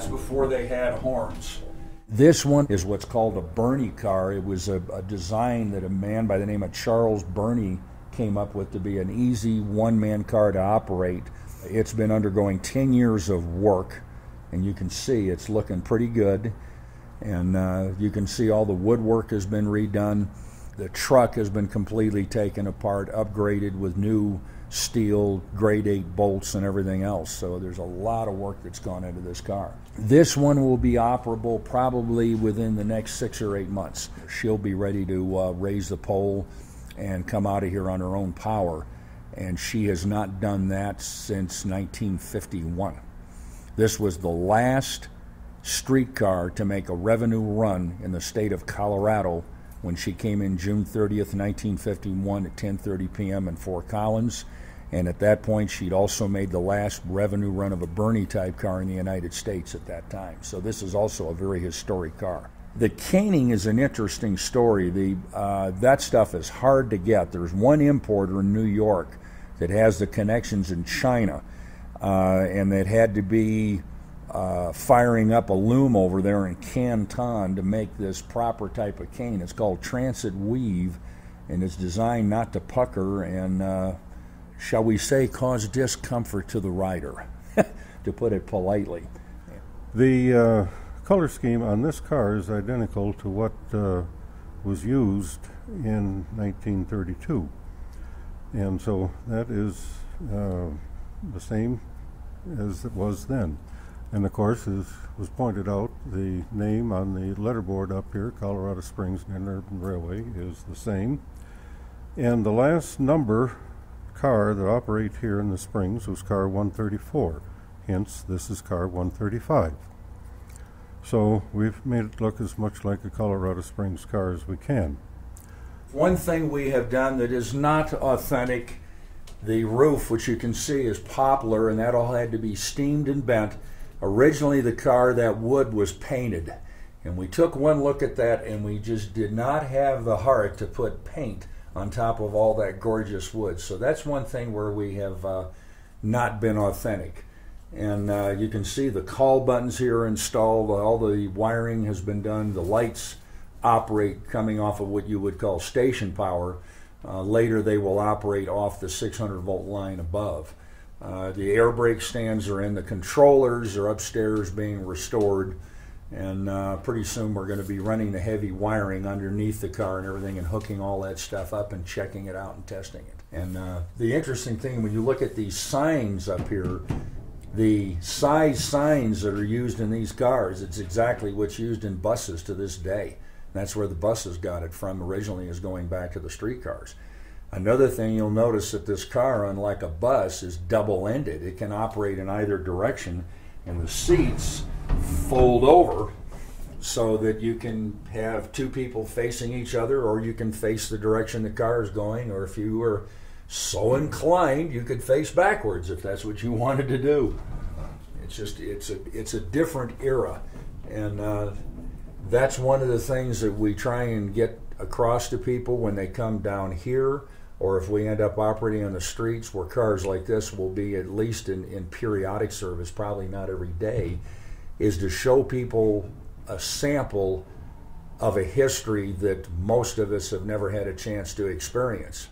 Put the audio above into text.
That's before they had horns. This one is what's called a Birney car. It was a design that a man by the name of Charles Birney came up with to be an easy one-man car to operate. It's been undergoing 10 years of work, and you can see it's looking pretty good. And you can see all the woodwork has been redone. The truck has been completely taken apart, upgraded with new steel, grade 8 bolts and everything else. So there's a lot of work that's gone into this car. This one will be operable probably within the next 6 or 8 months. She'll be ready to raise the pole and come out of here on her own power. And she has not done that since 1951. This was the last streetcar to make a revenue run in the state of Colorado when she came in June 30th, 1951 at 10:30 p.m. in Fort Collins. And at that point, she'd also made the last revenue run of a Birney-type car in the United States at that time. So this is also a very historic car. The caning is an interesting story. That stuff is hard to get. There's one importer in New York that has the connections in China, and that had to be firing up a loom over there in Canton to make this proper type of cane. It's called transit weave, and it's designed not to pucker and shall we say, cause discomfort to the rider, to put it politely. The color scheme on this car is identical to what was used in 1932. And so that is the same as it was then. And of course, as was pointed out, the name on the letterboard up here, Coloardo Springs Interurban Railway, is the same. And the last number car that operated here in the Springs was car 134. Hence, this is car 135. So we've made it look as much like a Coloardo Springs car as we can. One thing we have done that is not authentic, the roof, which you can see, is poplar, and that all had to be steamed and bent. Originally, the car, that wood was painted, and we took one look at that, and we just did not have the heart to put paint on top of all that gorgeous wood. So that's one thing where we have not been authentic. And you can see the call buttons here are installed. All the wiring has been done. The lights operate coming off of what you would call station power. Later they will operate off the 600-volt line above. The air brake stands are in. The controllers are upstairs being restored. And pretty soon we're going to be running the heavy wiring underneath the car and everything and hooking all that stuff up and checking it out and testing it. And the interesting thing, when you look at these signs up here, the size signs that are used in these cars, it's exactly what's used in buses to this day. That's where the buses got it from originally, is going back to the streetcars. Another thing you'll notice that this car, unlike a bus, is double-ended. It can operate in either direction, and the seats fold over so that you can have two people facing each other, or you can face the direction the car is going, or if you were so inclined, you could face backwards if that's what you wanted to do. It's a different era, and that's one of the things that we try and get across to people when they come down here, or if we end up operating on the streets where cars like this will be at least in periodic service, probably not every day, is to show people a sample of a history that most of us have never had a chance to experience.